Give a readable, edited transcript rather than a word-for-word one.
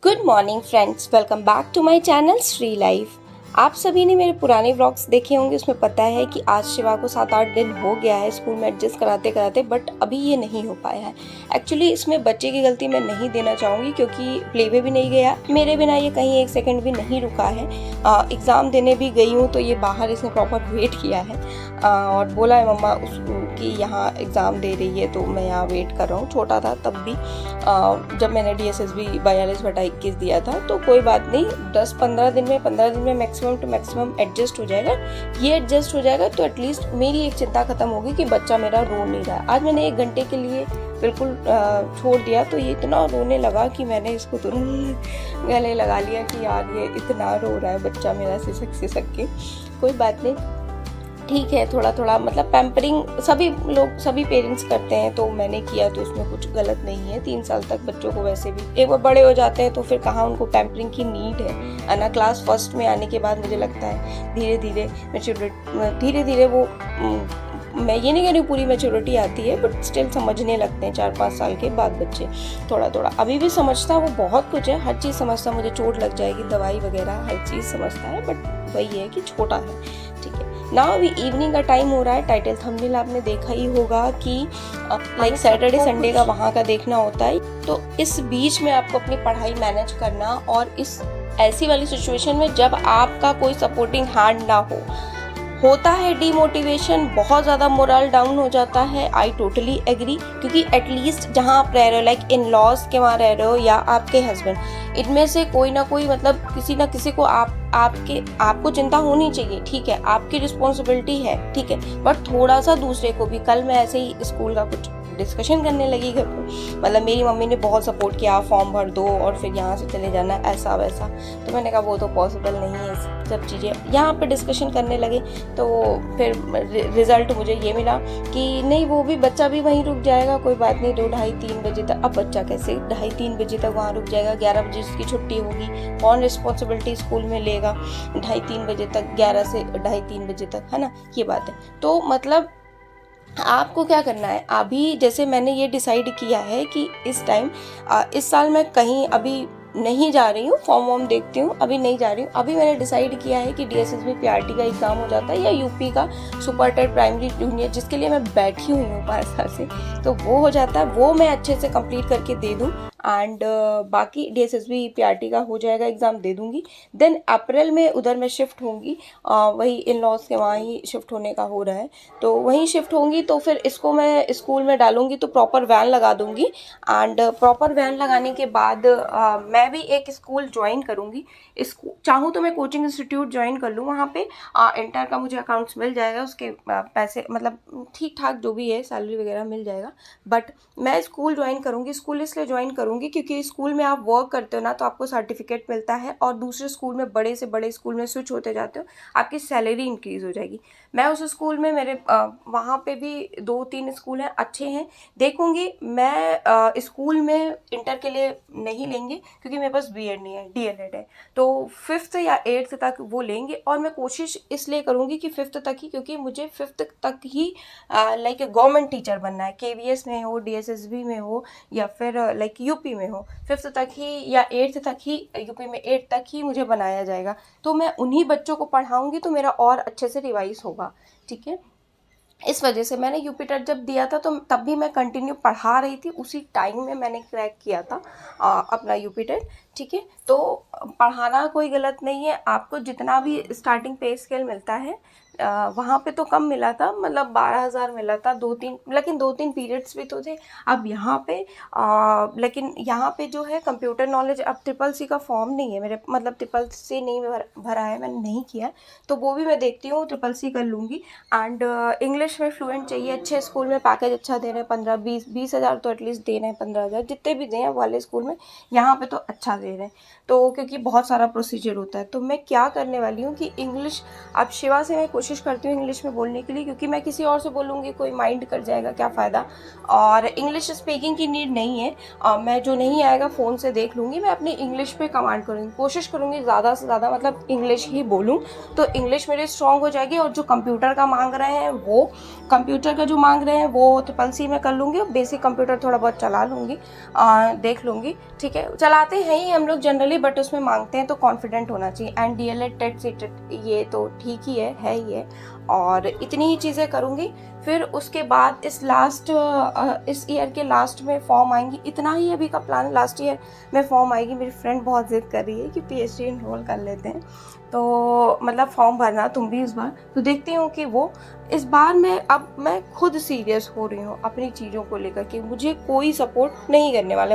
Good morning friends, welcome back to my channel Shri life. आप सभी ने मेरे पुराने व्लॉग्स देखे होंगे। उसमें पता है कि आज शिवा को 7-8 दिन हो गया है स्कूल में एडजस्ट कराते कराते, बट अभी ये नहीं हो पाया है। एक्चुअली इसमें बच्चे की गलती मैं नहीं देना चाहूँगी क्योंकि प्ले वे भी नहीं गया, मेरे बिना ये कहीं एक सेकंड भी नहीं रुका है। एग्ज़ाम देने भी गई हूँ तो ये बाहर इसने प्रॉपर वेट किया है और बोला है मम्मा कि यहाँ एग्ज़ाम दे रही है तो मैं यहाँ वेट कर रहा हूँ। छोटा था तब भी जब मैंने DSSB 42/21 दिया था तो कोई बात नहीं, 10-15 दिन में मैक्सिमम टू मैक्सिमम एडजस्ट हो जाएगा। ये एडजस्ट हो जाएगा तो एटलीस्ट मेरी एक चिंता खत्म होगी कि बच्चा मेरा रो नहीं रहा है। आज मैंने 1 घंटे के लिए बिल्कुल छोड़ दिया तो ये इतना रोने लगा कि मैंने इसको तुरंत गले लगा लिया कि यार ये इतना रो रहा है बच्चा मेरा सिसक के। कोई बात नहीं, ठीक है, थोड़ा थोड़ा मतलब पैम्परिंग सभी पेरेंट्स करते हैं तो मैंने किया तो उसमें कुछ गलत नहीं है। 3 साल तक बच्चों को वैसे भी एक बार बड़े हो जाते हैं तो फिर कहाँ उनको पैम्परिंग की नीड है ना। क्लास फर्स्ट में आने के बाद मुझे लगता है धीरे धीरे वो मैं ये नहीं कह रही हूँ पूरी मैच्योरिटी आती है, बट स्टिल समझने लगते हैं 4-5 साल के बाद बच्चे थोड़ा थोड़ा। अभी भी समझता वो बहुत कुछ है, हर चीज़ समझता, मुझे चोट लग जाएगी दवाई वगैरह हर चीज़ समझता है, बट वही है कि छोटा है। ठीक है, नाउ अभी इवनिंग का टाइम हो रहा है। टाइटल थंबनेल आपने देखा ही होगा कि लाइक सैटरडे संडे का वहाँ का देखना होता है। तो इस बीच में आपको अपनी पढ़ाई मैनेज करना और इस ऐसी वाली सिचुएशन में जब आपका कोई सपोर्टिंग हैंड ना होता है डीमोटिवेशन, बहुत ज़्यादा मोरल डाउन हो जाता है। आई टोटली एग्री, क्योंकि एटलीस्ट जहाँ आप रह रहे हो लाइक इन लॉज के वहाँ रह रहे हो या आपके हस्बैंड, इनमें से कोई ना कोई मतलब किसी ना किसी को आपको चिंता होनी चाहिए। ठीक है, आपकी रिस्पॉन्सिबिलिटी है, ठीक है, बट थोड़ा सा दूसरे को भी। कल मैं ऐसे ही स्कूल का कुछ डिस्कशन करने लगी घर पे, मतलब मेरी मम्मी ने बहुत सपोर्ट किया, फॉर्म भर दो और फिर यहाँ से चले जाना ऐसा वैसा। तो मैंने कहा वो तो पॉसिबल नहीं है, सब चीज़ें यहाँ पे डिस्कशन करने लगे तो फिर रिजल्ट मुझे ये मिला कि नहीं, वो भी बच्चा भी वहीं रुक जाएगा, कोई बात नहीं, 2-2:30-3 बजे तक। अब बच्चा कैसे 2:30-3 बजे तक वहाँ रुक जाएगा? 11 बजे उसकी छुट्टी होगी, कौन रिस्पॉन्सिबिलिटी स्कूल में लेगा 2:30-3 बजे तक, 11 से 2:30-3 बजे तक, है ना, ये बात है। तो मतलब आपको क्या करना है अभी, जैसे मैंने ये डिसाइड किया है कि इस टाइम इस साल मैं कहीं अभी नहीं जा रही हूँ, फॉर्म वॉर्म देखती हूँ, अभी नहीं जा रही हूँ। अभी मैंने डिसाइड किया है कि DSSB PRT का एग्ज़ाम हो जाता है या UP का सुपर टेट प्राइमरी जूनियर, जिसके लिए मैं बैठी हुई हूँ 5 साल से, तो वो हो जाता है, वो मैं अच्छे से कंप्लीट करके दे दूँ एंड बाकी DSSB PRT का हो जाएगा, एग्ज़ाम दे दूँगी। देन अप्रैल में उधर मैं शिफ्ट होंगी, वही इन लॉज के वहाँ ही शिफ्ट होने का हो रहा है, तो वहीं शिफ्ट होंगी। तो फिर इसको मैं स्कूल में डालूंगी तो प्रॉपर वैन लगा दूँगी एंड प्रॉपर वैन लगाने के बाद मैं भी एक स्कूल ज्वाइन करूँगी। चाहूँ तो मैं कोचिंग इंस्टीट्यूट ज्वाइन कर लूँ, वहाँ पे इंटर का मुझे अकाउंट्स मिल जाएगा, उसके पैसे मतलब ठीक ठाक जो भी है सैलरी वगैरह मिल जाएगा, बट मैं स्कूल ज्वाइन करूँगी। स्कूल इसलिए ज्वाइन करूँगी क्योंकि स्कूल में आप वर्क करते हो ना तो आपको सर्टिफिकेट मिलता है और दूसरे स्कूल में, बड़े से बड़े स्कूल में स्विच होते जाते हो, आपकी सैलरी इंक्रीज़ हो जाएगी। मैं उस स्कूल में मेरे वहाँ पे भी 2-3 स्कूल हैं, अच्छे हैं, देखूँगी। मैं स्कूल में इंटर के लिए नहीं लेंगे क्योंकि मेरे पास BEd नहीं है, DLEd है, तो 5th या 8th तक वो लेंगे। और मैं कोशिश इसलिए करूँगी कि 5th तक ही, क्योंकि मुझे 5th तक ही लाइक गवर्नमेंट टीचर बनना है, KVS में हो, DSSB में हो या फिर लाइक UP में हो। 5th तक ही या 8th तक ही, UP में 8 तक ही मुझे बनाया जाएगा, तो मैं उन्हीं बच्चों को पढ़ाऊँगी तो मेरा और अच्छे से रिवाइज होगा। ठीक है, इस वजह से मैंने UP टेट जब दिया था तो तब भी मैं कंटिन्यू पढ़ा रही थी, उसी टाइम में मैंने क्रैक किया था अपना UP टेट। ठीक है, तो पढ़ाना कोई गलत नहीं है। आपको जितना भी स्टार्टिंग पे स्केल मिलता है वहाँ पे तो कम मिला था, मतलब 12,000 मिला था, 2-3, लेकिन 2-3 पीरियड्स भी तो थे। अब यहाँ पे लेकिन यहाँ पे जो है कंप्यूटर नॉलेज, अब SSC का फॉर्म नहीं है मेरे, मतलब SSC नहीं भरा है, मैंने नहीं किया, तो वो भी मैं देखती हूँ, SSC कर लूँगी। एंड इंग्लिश में फ्लुएंट चाहिए, अच्छे स्कूल में पैकेज अच्छा दे रहे हैं, 15-20 हज़ार तो एटलीस्ट दे रहे हैं, 15,000 जितने भी दें वाले स्कूल में, यहाँ पे तो अच्छा दे रहे हैं। तो क्योंकि बहुत सारा प्रोसीजर होता है, तो मैं क्या करने वाली हूँ कि इंग्लिश, अब शिवा से मैं कोशिश करती हूँ इंग्लिश में बोलने के लिए, क्योंकि मैं किसी और से बोलूँगी कोई माइंड कर जाएगा, क्या फ़ायदा। और इंग्लिश स्पीकिंग की नीड नहीं है। मैं जो नहीं आएगा फ़ोन से देख लूँगी, मैं अपनी इंग्लिश पे कमांड करूँगी, कोशिश करूँगी ज़्यादा से ज़्यादा मतलब इंग्लिश ही बोलूँ, तो इंग्लिश मेरी स्ट्रॉन्ग हो जाएगी। और जो कंप्यूटर का मांग रहे हैं वो ट्रिपल सी में कर लूँगी, और बेसिक कंप्यूटर थोड़ा बहुत चला लूँगी, देख लूँगी, ठीक है। चलाते हैं ही हम लोग जनरली, बट उसमें मांगते हैं तो कॉन्फिडेंट होना चाहिए। एंड डीएलएड टेट सीटेट ये तो ठीक ही है ही है। और इतनी ही चीज़ें करूँगी। फिर उसके बाद इस ईयर के लास्ट में फॉर्म आएंगी, इतना ही अभी का प्लान। लास्ट ईयर में फॉर्म आएगी। मेरी फ्रेंड बहुत जिद कर रही है कि पीएचडी इनरोल कर लेते हैं, तो मतलब फॉर्म भरना तुम भी इस बार। तो देखती हूँ कि वो इस बार मैं खुद सीरियस हो रही हूँ अपनी चीज़ों को लेकर कि मुझे कोई सपोर्ट नहीं करने वाला।